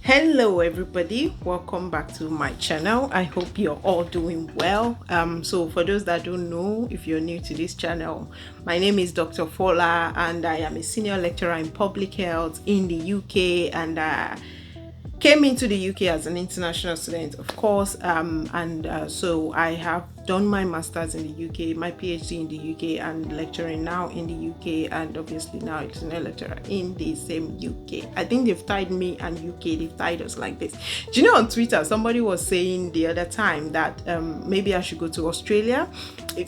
Hello everybody, welcome back to my channel. I hope you're all doing well. So for those that don't know, if you're new to this channel, my name is Dr. Fola and I am a senior lecturer in public health in the UK, and came into the UK as an international student, of course, so I have done my master's in the UK, my PhD in the UK, and lecturing now in the UK, and obviously now it's a lecturer in the same UK. I think they've tied me and UK, they've tied us like this. Do you know, on Twitter somebody was saying the other time that maybe I should go to Australia.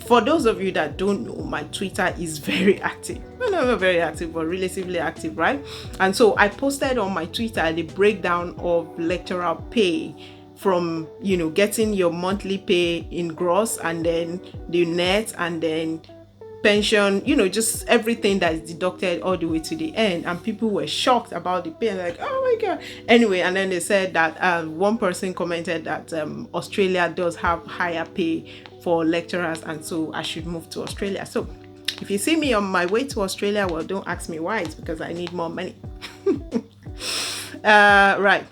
For those of you that don't know, my Twitter is very active. Well, not very active, but relatively active, right? And so I posted on my Twitter the breakdown of lecturer pay, from getting your monthly pay in gross, and then the net, and then pension, just everything that is deducted all the way to the end. And people were shocked about the pay, like, oh my god. Anyway, and then they said that one person commented that Australia does have higher pay for lecturers, and so I should move to Australia. So if you see me on my way to Australia, well, don't ask me why. It's because I need more money. Right.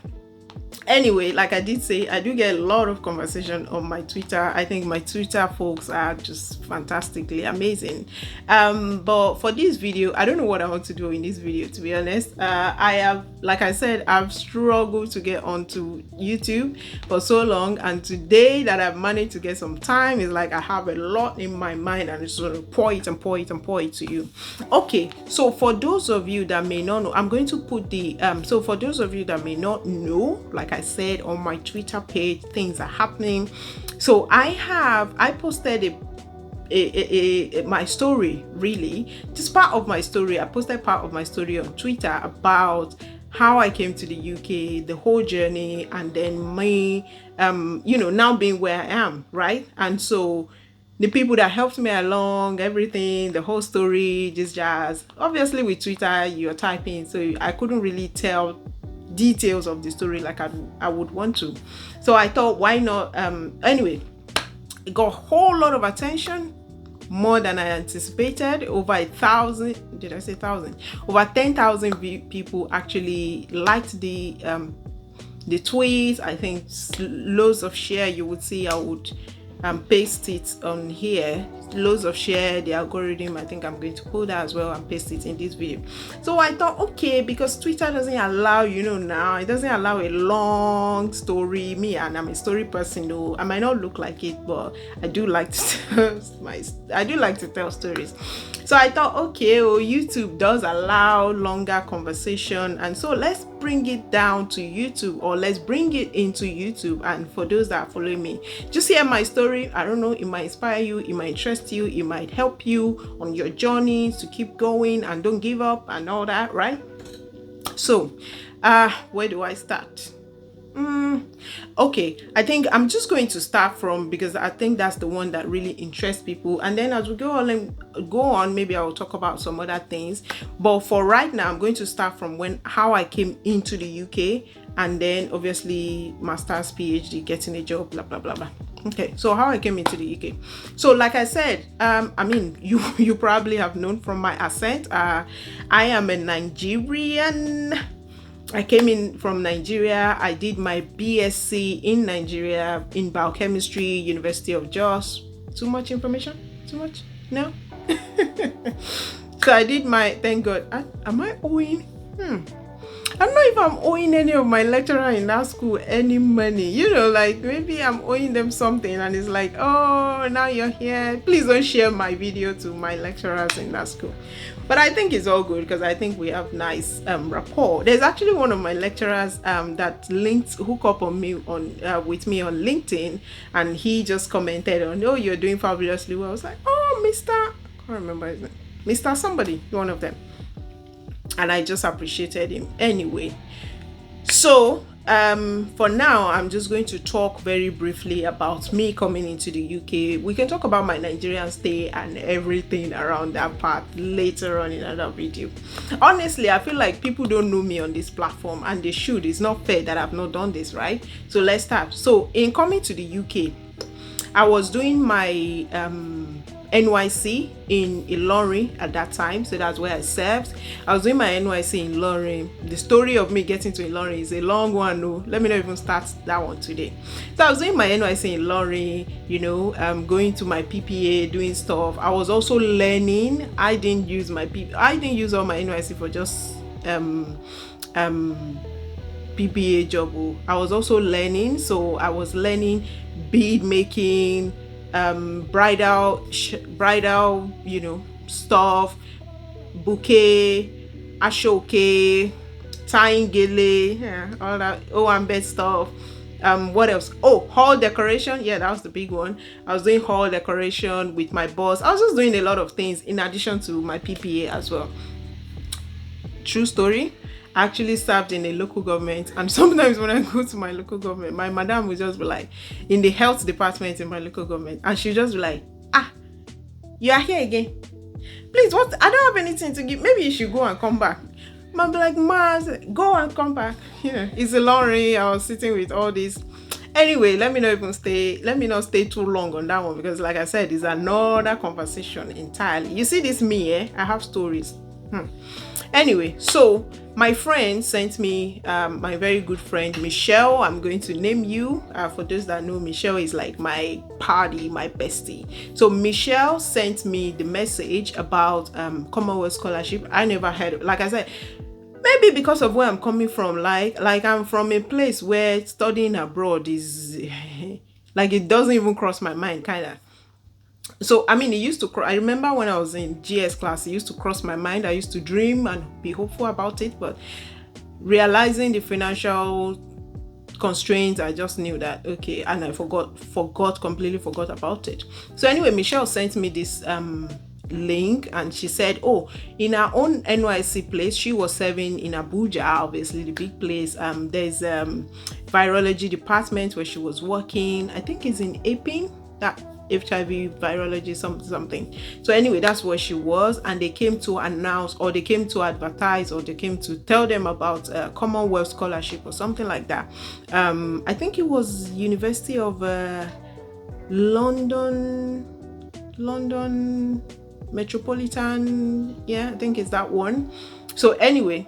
Anyway, like I did say, I do get a lot of conversation on my Twitter. I think my Twitter folks are just fantastically amazing. But for this video, I don't know what I want to do in this video, to be honest. I have, like I said, I've struggled to get onto YouTube for so long, and today that I've managed to get some time, is like I have a lot in my mind, and it's sort of pour it to you. Okay, so for those of you that may not know, I'm going to put the so for those of you that may not know, like I said, on my Twitter page, things are happening. So I posted my story, really, just part of my story. I posted part of my story on Twitter about how I came to the UK, the whole journey, and then me, now being where I am, right? And so the people that helped me along, everything, the whole story, just jazz. Obviously with Twitter, you're typing, so I couldn't really tell details of the story like I would want to. So I thought, why not? Anyway, it got a whole lot of attention, more than I anticipated. Over 1,000, did I say 1,000? Over 10,000 people actually liked the tweet. I think loads of share. You would see I would paste it on here, loads of share, the algorithm. I think I'm going to pull that as well and paste it in this video. So I thought, okay, because Twitter doesn't allow, now it doesn't allow a long story. Me, and I'm a story person, though I might not look like it, but I do like to tell stories. So I thought, okay, YouTube does allow longer conversation, and so let's bring it down to YouTube, or let's bring it into YouTube. And for those that are following me, just hear my story. I don't know, it might inspire you, it might interest you, it might help you on your journey to keep going and don't give up and all that, right? So where do I start? Okay, I think I'm just going to start from, because I think that's the one that really interests people, and then as we go on, maybe I will talk about some other things. But for right now, I'm going to start from how I came into the UK, and then obviously master's, PhD, getting a job, blah blah blah blah. Okay, so how I came into the UK. So like I said, I mean, you probably have known from my accent, I am a Nigerian. I came in from Nigeria. I did my BSc in Nigeria in biochemistry, University of Jos. Too much information? Too much? No? So I did my, thank God. Am I owing? I don't know if I'm owing any of my lecturer in that school any money. Like maybe I'm owing them something, and it's like, oh, now you're here. Please don't share my video to my lecturers in that school. But I think it's all good, because I think we have nice rapport. There's actually one of my lecturers that hook up on me with me on LinkedIn, and he just commented on, oh, you're doing fabulously well. I was like, oh, Mr. I can't remember his name. Mr. somebody, one of them. And I just appreciated him anyway. So for now, I'm just going to talk very briefly about me coming into the UK. We can talk about my Nigerian stay and everything around that part later on in another video. Honestly, I feel like people don't know me on this platform, and they should. It's not fair that I've not done this, right? So let's start. So in coming to the UK, I was doing my NYC in Ilorin at that time, so that's where I served. I was doing my NYC in Ilorin. The story of me getting to Ilorin is a long one. No, let me not even start that one today. So I was doing my NYC in Ilorin, you know, going to my PPA, doing stuff. I was also learning. I didn't use all my NYC for just PPA job. I was also learning, so I was learning bead making, bridal, you know, stuff, bouquet, ashoke, tying gele, yeah, all that owambe stuff. What else? Oh, hall decoration. Yeah, that was the big one. I was doing hall decoration with my boss. I was just doing a lot of things in addition to my PPA as well. True story. I actually served in a local government, and sometimes when I go to my local government, my madam would just be like, in the health department in my local government, and she'd just be like, you are here again, please, what, I don't have anything to give, maybe you should go and come back. I'd be like, ma, go and come back. Yeah, it's a lorry. I was sitting with all these. Anyway, let me not stay too long on that one, because like I said, it's another conversation entirely. You see this me, I have stories. Anyway, so my friend sent me, my very good friend Michelle, I'm going to name you, for those that know, Michelle is like my party, my bestie. So Michelle sent me the message about Commonwealth Scholarship. I never heard of, like I said, maybe because of where I'm coming from, like I'm from a place where studying abroad is like, it doesn't even cross my mind, kind of. So I mean, it used to I remember when I was in GS class, it used to cross my mind. I used to dream and be hopeful about it, but realizing the financial constraints, I just knew that, okay, and I completely forgot about it. So anyway, Michelle sent me this link, and she said, oh, in her own NYC place, she was serving in Abuja, obviously the big place. There's virology department where she was working. I think it's in APIN, that HIV virology something. So anyway, that's where she was, and they came to announce, or they came to advertise, or they came to tell them about Commonwealth Scholarship or something like that. I think it was University of London Metropolitan, yeah, I think it's that one. So anyway,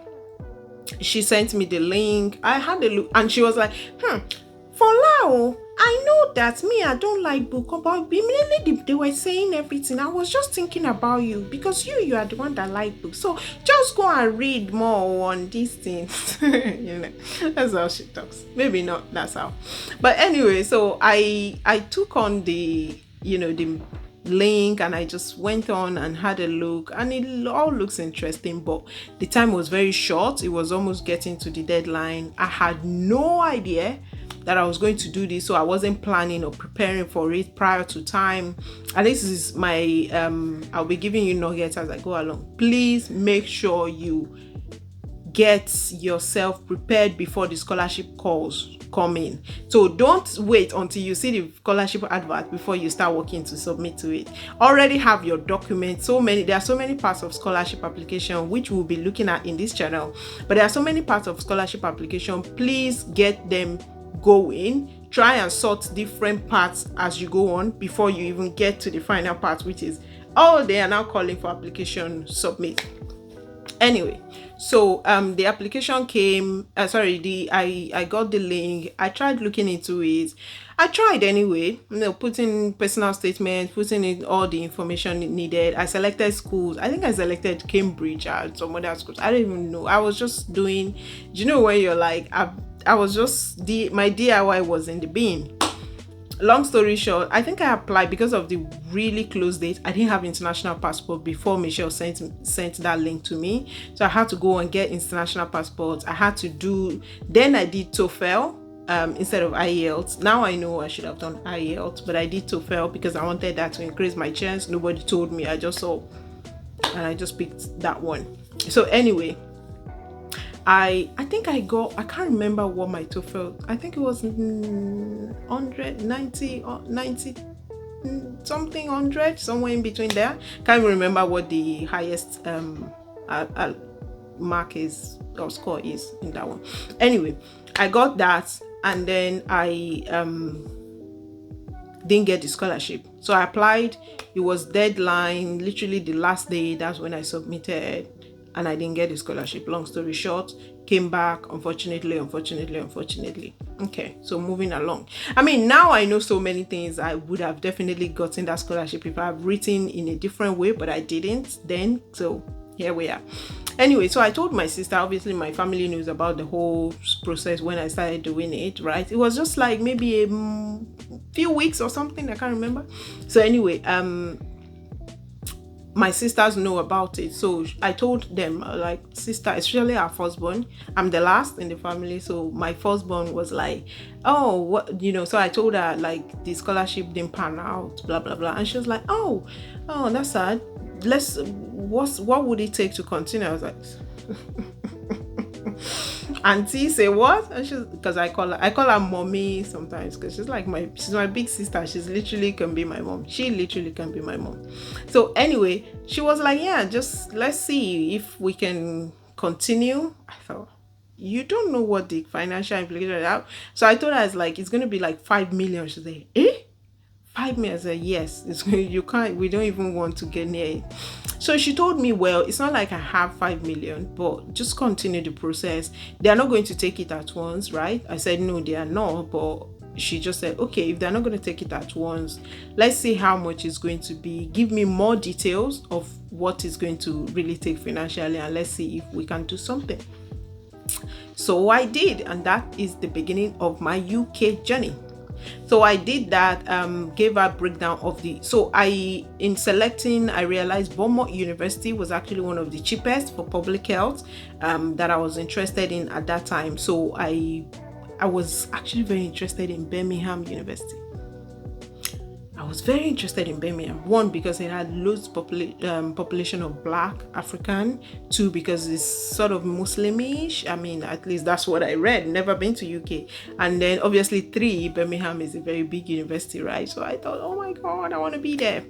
she sent me the link. I had a look, and she was like, for now, I know that me, I don't like book, but immediately they were saying everything. I was just thinking about you, because you are the one that like books. So just go and read more on these things. You know, that's how she talks. Maybe not, that's how. But anyway, so I took on the, you know, the link, and I just went on and had a look, and it all looks interesting, but the time was very short. It was almost getting to the deadline. I had no idea that I was going to do this, so I wasn't planning or preparing for it prior to time. And this is my I'll be giving you nuggets as I go along. Please make sure you get yourself prepared before the scholarship calls come in. So don't wait until you see the scholarship advert before you start working to submit to it. Already have your documents. There are so many parts of scholarship application which we'll be looking at in this channel, but there are so many parts of scholarship application. Please get them going. Try and sort different parts as you go on before you even get to the final part, which is, oh, they are now calling for application submit. Anyway, so the application came, I got the link. I tried looking into it. I tried anyway, you know, putting personal statements, putting in all the information needed. I selected schools. I think I selected Cambridge and some other schools. I don't even know. I was just doing, you know, when you're like, I was just, my DIY was in the bin. Long story short, I think I applied because of the really close date. I didn't have international passport before Michelle sent that link to me. So I had to go and get international passport. I had to do, then I did TOEFL instead of IELTS. Now I know I should have done IELTS, but I did TOEFL because I wanted that to increase my chance. Nobody told me, I just saw, and I just picked that one. So anyway, I think I can't remember what my TOEFL, I think it was 190 or 90 something, 100, somewhere in between there. Can't remember what the highest mark is or score is in that one. Anyway, I got that, and then I didn't get the scholarship. So I applied. It was deadline, literally the last day. That's when I submitted, and I didn't get the scholarship. Long story short, came back, unfortunately. Okay, so moving along. I mean, now I know so many things. I would have definitely gotten that scholarship if I've written in a different way, but I didn't then. So here we are. Anyway, so I told my sister. Obviously my family knows about the whole process when I started doing it, right? It was just like maybe a few weeks or something, I can't remember. So anyway, my sisters know about it, so I told them, like, sister, especially our firstborn, I'm the last in the family, so my firstborn was like, oh, what, so I told her, like, the scholarship didn't pan out, blah blah blah, and she was like, oh, that's sad. What would it take to continue? I was like, auntie, say what? And she's, because I call her mommy sometimes, because she's my big sister. She's literally can be my mom. She literally can be my mom. So anyway, she was like, yeah, just let's see if we can continue. I thought, you don't know what the financial implications are. So I told her, it's going to be like 5 million. She said, 5 million? I said, yes, you can't, we don't even want to get near it. So she told me, well, it's not like I have 5 million, but just continue the process. They are not going to take it at once, right? I said, no, they are not. But she just said, okay, if they're not going to take it at once, let's see how much it's going to be. Give me more details of what is going to really take financially, and let's see if we can do something. So I did, and that is the beginning of my UK journey. So I did that, gave a breakdown of in selecting, I realized Bournemouth University was actually one of the cheapest for public health that I was interested in at that time. So I was actually very interested in Birmingham University. I was very interested in Birmingham. One, because it had loads population of Black African. Two, because it's sort of Muslimish. I mean, at least that's what I read. Never been to UK. And then obviously 3, Birmingham is a very big university, right? So I thought, oh my God, I want to be there.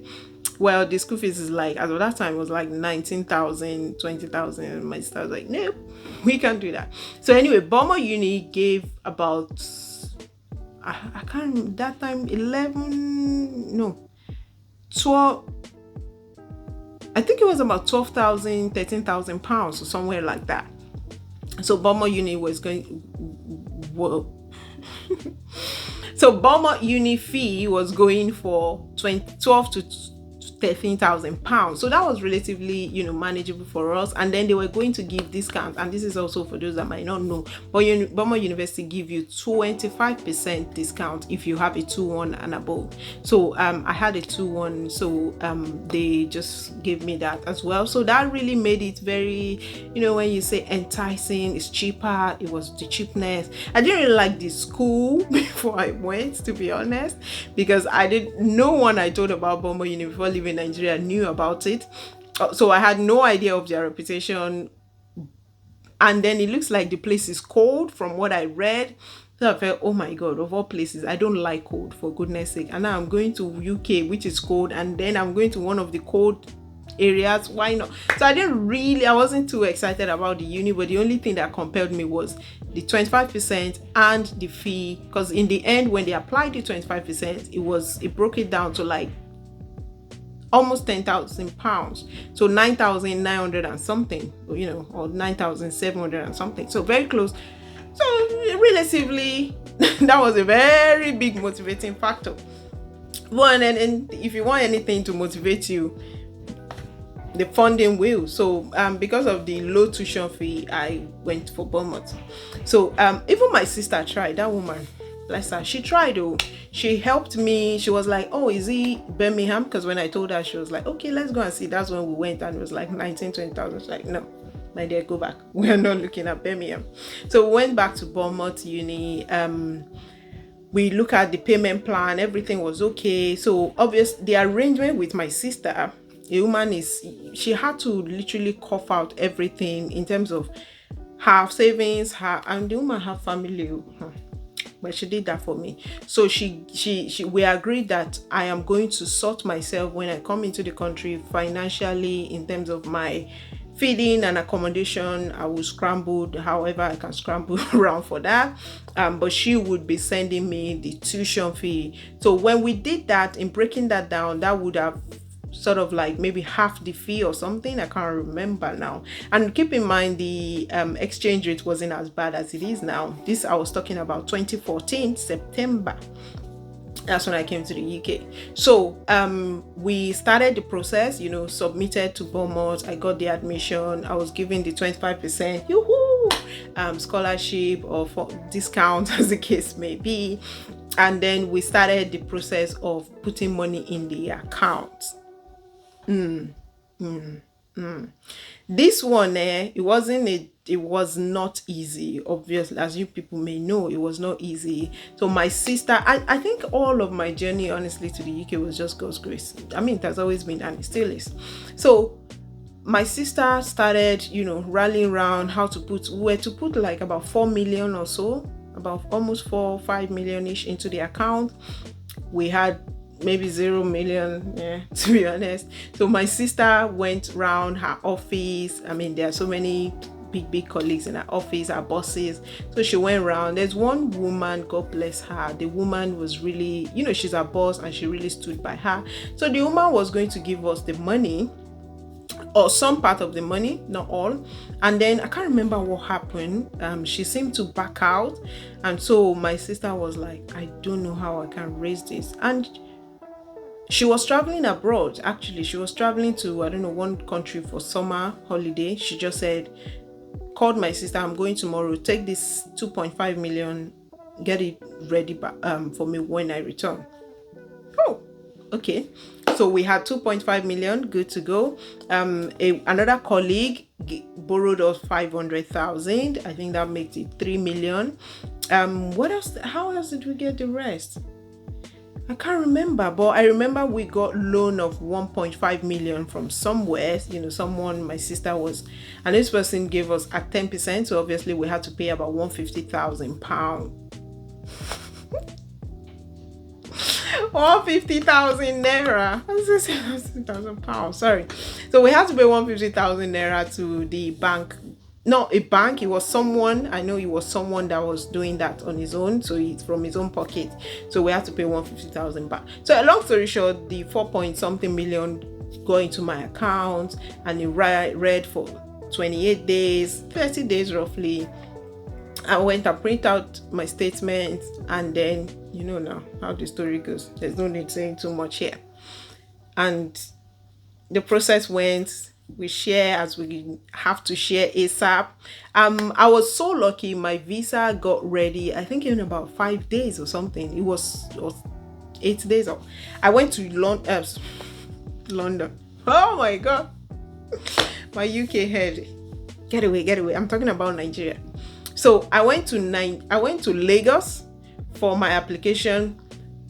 Well, the school fees is like, as of that time, it was like 19,000, 20,000. My sister was like, nope, we can't do that. So anyway, Bournemouth Uni gave about, I can't, that time 12, I think it was about 12,000, 13,000 pounds or somewhere like that. So Bournemouth Uni was going, so Bournemouth Uni fee was going for 12 to 13,000 pounds. So that was relatively, manageable for us. And then they were going to give discounts. And this is also for those that might not know. But Bournemouth University give you 25% discount if you have a 2-1 and above. So I had a 2-1. So they just gave me that as well. So that really made it very, when you say enticing, it's cheaper. It was the cheapness. I didn't really like the school before I went, to be honest, because no one I told about Bournemouth University before leaving Nigeria knew about it. So I had no idea of their reputation. And then it looks like the place is cold from what I read. So I felt, oh my God, of all places, I don't like cold, for goodness sake. And now I'm going to UK, which is cold, and then I'm going to one of the cold areas. Why not? So I wasn't too excited about the uni, but the only thing that compelled me was the 25% and the fee. Because in the end, when they applied the 25%, it broke it down to like almost 10,000 pounds. So 9,900 and something, or 9,700 and something. So very close. So relatively, that was a very big motivating factor. Well, and if you want anything to motivate you, the funding will. So because of the low tuition fee, I went for Bournemouth. So even my sister tried, that woman, bless her, she tried though. She helped me. She was like, oh, is he Birmingham? Because when I told her, she was like, okay, let's go and see. That's when we went, and it was like 19,000-20,000. She's like, no, my dear, go back. We're not looking at Birmingham. So we went back to Bournemouth Uni. We look at the payment plan. Everything was okay. So obviously the arrangement with my sister, the woman she had to literally cough out everything in terms of her savings, and the woman have family. But she did that for me. So we agreed that I am going to sort myself when I come into the country financially, in terms of my Feeding and accommodation, I would scramble however I can scramble around for that. But she would be sending me the tuition fee. So when we did that, in breaking that down, that would have sort of like maybe half the fee or something. I can't remember now. And keep in mind, the exchange rate wasn't as bad as it is now. This I was talking about 2014 September. That's when I came to the UK. So we started the process, you know, submitted to Bournemouth. I got the admission. I was given the 25% scholarship or for discount, as the case may be. And then we started the process of putting money in the account. This one, it was not easy. Obviously, as you people may know, it was not easy. So my sister, I think all of my journey, honestly, to the UK was just God's grace. I mean, it has always been, and it still is. So my sister started, you know, rallying around how to put, like about 4 million or so, about almost 4-5 million-ish into the account. We had maybe 0 million, to be honest. So my sister went around her office. I mean, there are so many big colleagues in her office, her bosses. So she went around. There's one woman, God bless her. The woman was really, you know, she's her boss and she really stood by her. So the woman was going to give us the money, or some part of the money, not all. And then I can't remember what happened. She seemed to back out. And so my sister was like, I don't know how I can raise this. And she was traveling abroad. Actually, she was traveling to, I don't know, one country for summer holiday. She just said, called my sister, I'm going tomorrow, take this 2.5 million, get it ready for me when I return. Oh, okay. So we had 2.5 million, good to go. Another colleague borrowed us 500,000. I think that makes it 3 million. What else? How else did we get the rest? I can't remember, but I remember we got loan of 1.5 million from somewhere, you know, someone, my sister was, and this person gave us at 10%. So obviously we had to pay about £150,000. 150,000 naira. £150,000. Sorry. So we had to pay 150,000 naira to the bank. Not a bank, it was someone. I know it was someone that was doing that on his own, so it's from his own pocket. So we had to pay 150,000 back. So a long story short, the 4-point-something million got into my account, and it read for 28 days, 30 days roughly. I went and print out my statement, and then you know now how the story goes. There's no need saying too much here. And the process went. We share as we have to share ASAP. I was so lucky. My visa got ready, I think in about 5 days or something. It was 8 days. I went to London. Oh my God, my UK head. Get away. I'm talking about Nigeria. So I went to Lagos for my application.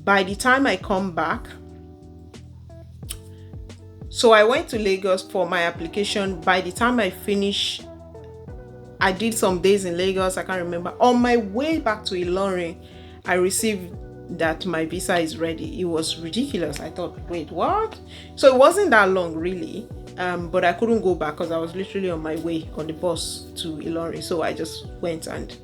By the time I come back, so I went to Lagos for my application. By the time I finished, I did some days in Lagos, I can't remember. On my way back to Ilorin, I received that my visa is ready. It was ridiculous. I thought, wait, what? So it wasn't that long really, but I couldn't go back because I was literally on my way on the bus to Ilorin. So I just went and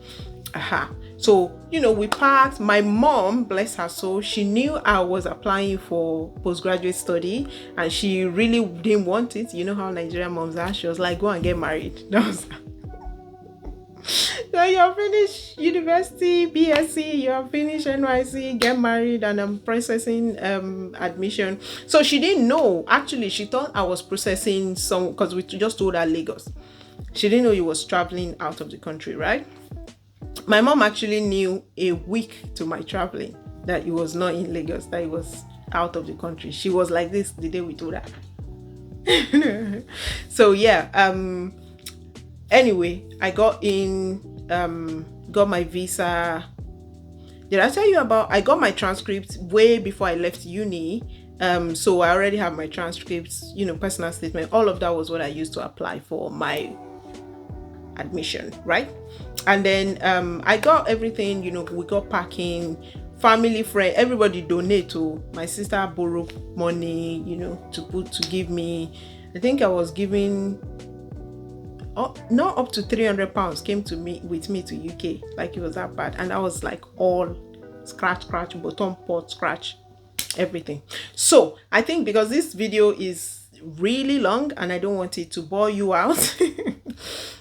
so you know, we parked. My mom, bless her soul, she knew I was applying for postgraduate study and she really didn't want it. You know how Nigerian moms are. She was like, go and get married. That was so you have finished university, BSc, you have finished NYC, get married, and I'm processing admission. So she didn't know. Actually, she thought I was processing some, because we just told her Lagos. She didn't know he was traveling out of the country, right? My mom actually knew a week to my traveling that he was not in Lagos, that he was out of the country. She was like this the day we told her. So yeah, anyway, I got my visa. Did I tell you about, I got my transcripts way before I left uni. So I already have my transcripts, you know, personal statement, all of that was what I used to apply for my admission, right? And then I got everything, you know, we got packing, family, friend, everybody donate to. My sister borrowed money, you know, to give me. I think I was giving not up to 300 pounds came to me with me to UK. Like, it was that bad. And I was like all scratch, bottom pot, scratch, everything. So I think because this video is really long and I don't want it to bore you out,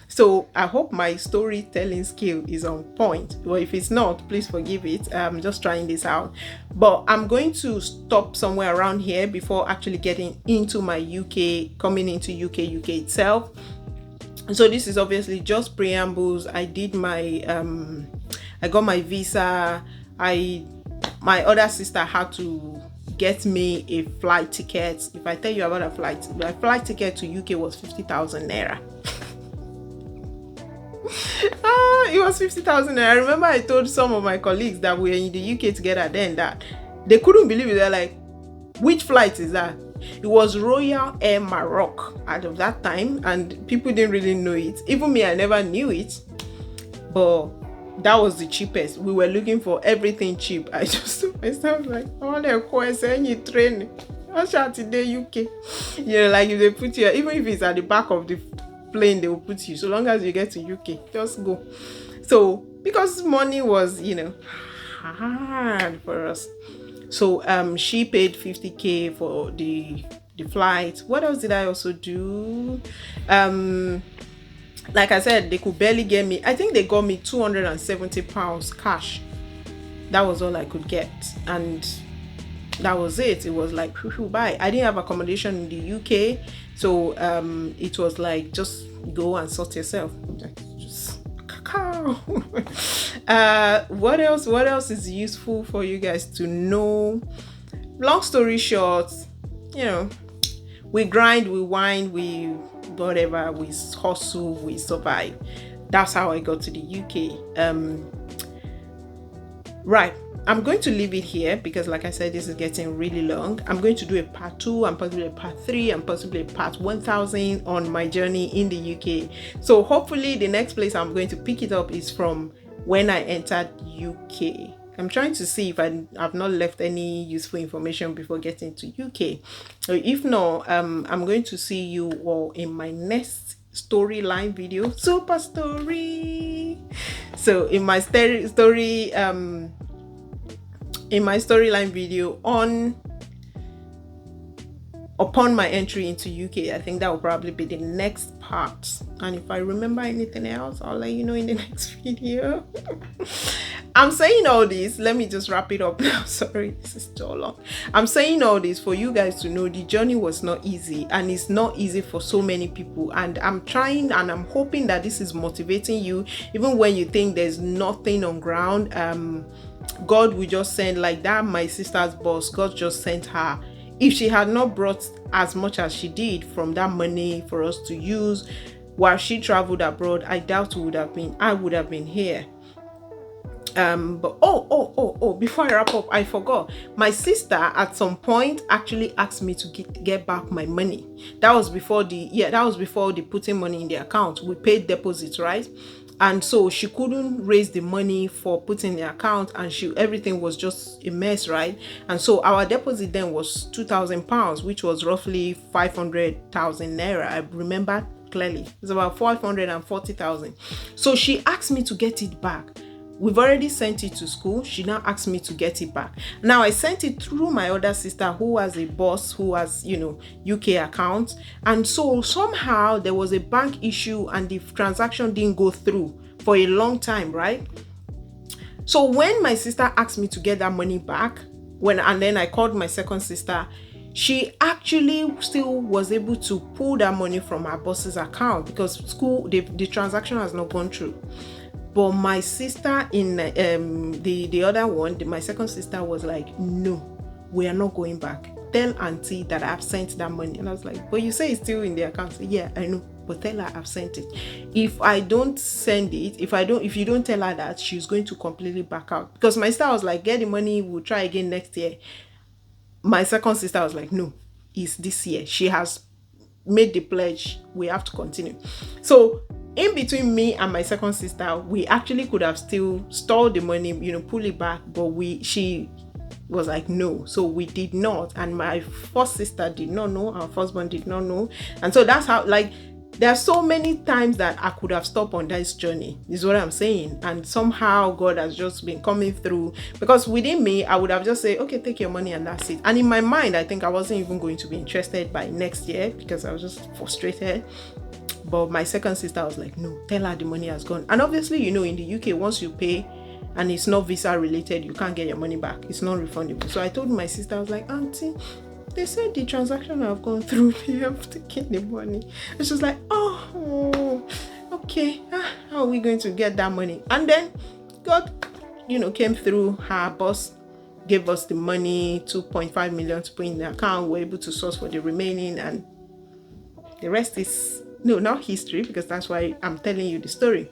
so I hope my storytelling skill is on point. Well, if it's not, please forgive it. I'm just trying this out. But I'm going to stop somewhere around here before actually getting into my coming into UK itself. So this is obviously just preambles. I did my I got my visa. My other sister had to get me a flight ticket. If I tell you about a flight, my flight ticket to UK was 50,000 naira. It was 50,000 naira. I remember I told some of my colleagues that we were in the UK together then that they couldn't believe it. They're like, which flight is that? It was Royal Air Maroc out of that time, and people didn't really know it. Even me, I never knew it, but that was the cheapest. We were looking for everything cheap. I just told myself, like, I want to request any train. I shot in the UK. You know, like if they put you, even if it's at the back of the plane, they will put you. So long as you get to UK, just go. So because money was, you know, hard for us. So she paid 50k for the flight. What else did I also do? Like I said, they could barely get me. I think they got me 270 pounds cash. That was all I could get, and that was it. It was like bye. I didn't have accommodation in the UK, so it was like just go and sort yourself. Just cacao. What else is useful for you guys to know? Long story short, you know, we grind, we whine, we whatever, we hustle, we survive. That's how I got to the UK. Right, I'm going to leave it here because, like I said, this is getting really long. I'm going to do a part 2 and possibly a part 3 and possibly a part 1000 on my journey in the UK. So hopefully the next place I'm going to pick it up is from when I entered UK. I'm trying to see if I've not left any useful information before getting to UK. So if not, I'm going to see you all in my next storyline video. Super story. So in my storyline video upon my entry into UK, I think that will probably be the next part. And if I remember anything else, I'll let you know in the next video. I'm saying all this, let me just wrap it up now. Sorry, this is so long. I'm saying all this for you guys to know the journey was not easy, and it's not easy for so many people. And I'm trying and I'm hoping that this is motivating you, even when you think there's nothing on ground. God will just send, like that, my sister's boss, God just sent her. If she had not brought as much as she did from that money for us to use while she traveled abroad, I doubt I would have been here. But before I wrap up, I forgot. My sister at some point actually asked me to get back my money. That was before the putting money in the account. We paid deposits, right? And so she couldn't raise the money for putting the account, and everything was just a mess, right? And so our deposit then was 2,000 pounds, which was roughly 500,000 naira. I remember clearly. It's about 540,000. So she asked me to get it back. We've already sent it to school. She now asked me to get it back. Now I sent it through my other sister who has a boss who has, UK account. And so somehow there was a bank issue and the transaction didn't go through for a long time, right? So when my sister asked me to get that money back, and then I called my second sister, she actually still was able to pull that money from her boss's account because the transaction has not gone through. But my sister in the other one, my second sister was like, no, we are not going back. Tell auntie that I've sent that money. And I was like, but you say it's still in the account. So, yeah, I know, but tell her I've sent it. If I don't send it, if you don't tell her that, she's going to completely back out. Because my sister was like, get the money, we'll try again next year. My second sister was like, no, it's this year. She has made the pledge. We have to continue. So in between me and my second sister, we actually could have still stored the money, pull it back, but she was like, no. So we did not. And my first sister did not know, our firstborn did not know. And so that's how, There are so many times that I could have stopped on this journey, is what I'm saying. And somehow God has just been coming through, because within me, I would have just said, okay, take your money and that's it. And in my mind, I think I wasn't even going to be interested by next year because I was just frustrated. But my second sister was like, no, tell her the money has gone. And obviously, in the UK, once you pay and it's not visa related, you can't get your money back. It's not refundable. So I told my sister, I was like, auntie, they said the transaction have gone through, they have taken the money. And she was like, oh, okay, how are we going to get that money? And then God, came through. Her boss gave us the money, 2.5 million to put in the account. We're able to source for the remaining, and the rest is, no, not history, because that's why I'm telling you the story.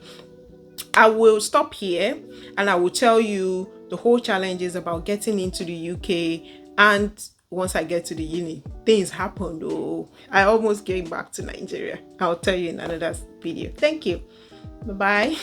I will stop here and I will tell you the whole challenges about getting into the UK. And once I get to the uni, things happened. Oh, I almost came back to Nigeria. I'll tell you in another video. Thank you. Bye-bye.